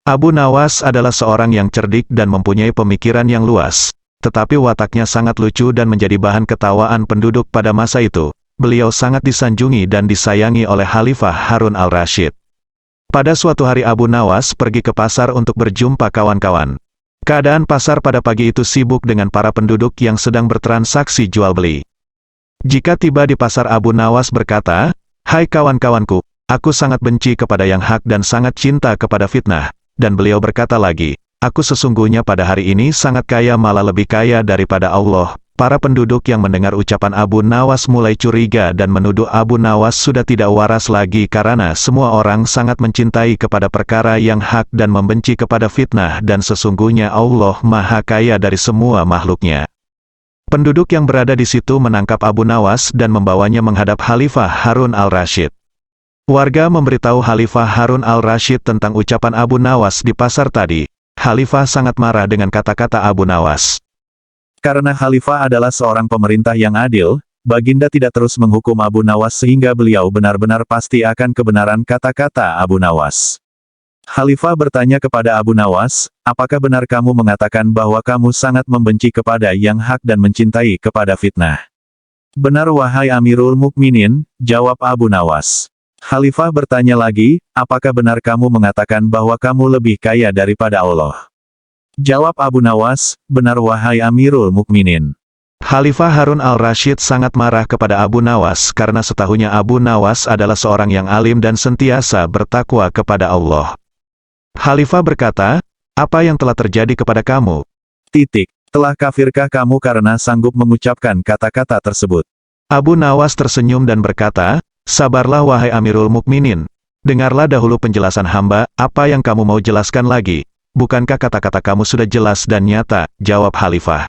Abu Nawas adalah seorang yang cerdik dan mempunyai pemikiran yang luas, tetapi wataknya sangat lucu dan menjadi bahan ketawaan penduduk pada masa itu. Beliau sangat disanjungi dan disayangi oleh Khalifah Harun al-Rasyid. Pada suatu hari Abu Nawas pergi ke pasar untuk berjumpa kawan-kawan. Keadaan pasar pada pagi itu sibuk dengan para penduduk yang sedang bertransaksi jual-beli. Jika tiba di pasar, Abu Nawas berkata, "Hai kawan-kawanku, aku sangat benci kepada yang hak dan sangat cinta kepada fitnah." Dan beliau berkata lagi, "Aku sesungguhnya pada hari ini sangat kaya, malah lebih kaya daripada Allah." Para penduduk yang mendengar ucapan Abu Nawas mulai curiga dan menuduh Abu Nawas sudah tidak waras lagi karena semua orang sangat mencintai kepada perkara yang hak dan membenci kepada fitnah, dan sesungguhnya Allah Maha Kaya dari semua makhluknya. Penduduk yang berada di situ menangkap Abu Nawas dan membawanya menghadap Khalifah Harun al-Rasyid. Warga memberitahu Khalifah Harun al-Rasyid tentang ucapan Abu Nawas di pasar tadi. Khalifah sangat marah dengan kata-kata Abu Nawas. Karena Khalifah adalah seorang pemerintah yang adil, Baginda tidak terus menghukum Abu Nawas sehingga beliau benar-benar pasti akan kebenaran kata-kata Abu Nawas. Khalifah bertanya kepada Abu Nawas, "Apakah benar kamu mengatakan bahwa kamu sangat membenci kepada yang hak dan mencintai kepada fitnah?" "Benar wahai Amirul Mukminin," jawab Abu Nawas. Khalifah bertanya lagi, "Apakah benar kamu mengatakan bahwa kamu lebih kaya daripada Allah?" Jawab Abu Nawas, "Benar wahai Amirul Mukminin." Khalifah Harun al-Rasyid sangat marah kepada Abu Nawas karena setahunya Abu Nawas adalah seorang yang alim dan sentiasa bertakwa kepada Allah. Khalifah berkata, "Apa yang telah terjadi kepada kamu? Telah kafirkah kamu karena sanggup mengucapkan kata-kata tersebut?" Abu Nawas tersenyum dan berkata, "Sabarlah wahai Amirul Mukminin. Dengarlah dahulu penjelasan hamba, apa yang kamu mau jelaskan lagi? Bukankah kata-kata kamu sudah jelas dan nyata?" jawab Khalifah.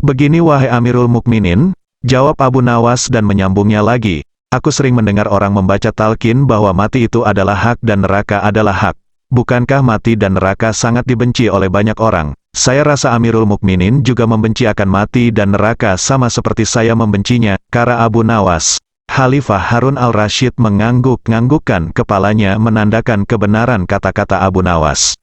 "Begini wahai Amirul Mukminin," jawab Abu Nawas dan menyambungnya lagi, "aku sering mendengar orang membaca talqin bahwa mati itu adalah hak dan neraka adalah hak. Bukankah mati dan neraka sangat dibenci oleh banyak orang? Saya rasa Amirul Mukminin juga membenci akan mati dan neraka sama seperti saya membencinya." Kata Abu Nawas. Khalifah Harun al-Rasyid mengangguk-nganggukkan kepalanya menandakan kebenaran kata-kata Abu Nawas.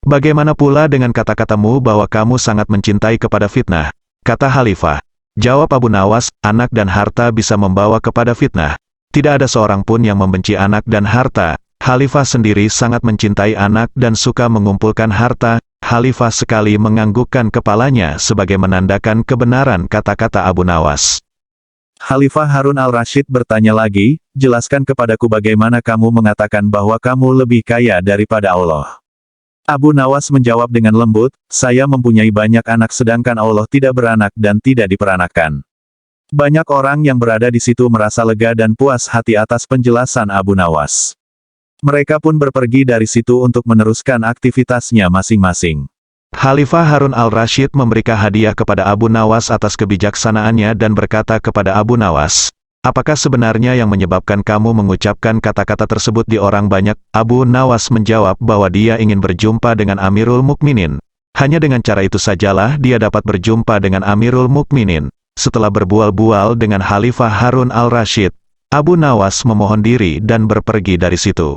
"Bagaimana pula dengan kata-katamu bahwa kamu sangat mencintai kepada fitnah?" kata Khalifah. Jawab Abu Nawas, "Anak dan harta bisa membawa kepada fitnah. Tidak ada seorang pun yang membenci anak dan harta. Khalifah sendiri sangat mencintai anak dan suka mengumpulkan harta." Khalifah sekali menganggukkan kepalanya sebagai menandakan kebenaran kata-kata Abu Nawas. Khalifah Harun al-Rasyid bertanya lagi, "Jelaskan kepadaku bagaimana kamu mengatakan bahwa kamu lebih kaya daripada Allah?" Abu Nawas menjawab dengan lembut, "Saya mempunyai banyak anak sedangkan Allah tidak beranak dan tidak diperanakkan." Banyak orang yang berada di situ merasa lega dan puas hati atas penjelasan Abu Nawas. Mereka pun berpergi dari situ untuk meneruskan aktivitasnya masing-masing. Khalifah Harun al-Rasyid memberikan hadiah kepada Abu Nawas atas kebijaksanaannya dan berkata kepada Abu Nawas, "Apakah sebenarnya yang menyebabkan kamu mengucapkan kata-kata tersebut di orang banyak?" Abu Nawas menjawab bahwa dia ingin berjumpa dengan Amirul Mukminin. Hanya dengan cara itu sajalah dia dapat berjumpa dengan Amirul Mukminin. Setelah berbual-bual dengan Khalifah Harun al-Rasyid, Abu Nawas memohon diri dan berpergi dari situ.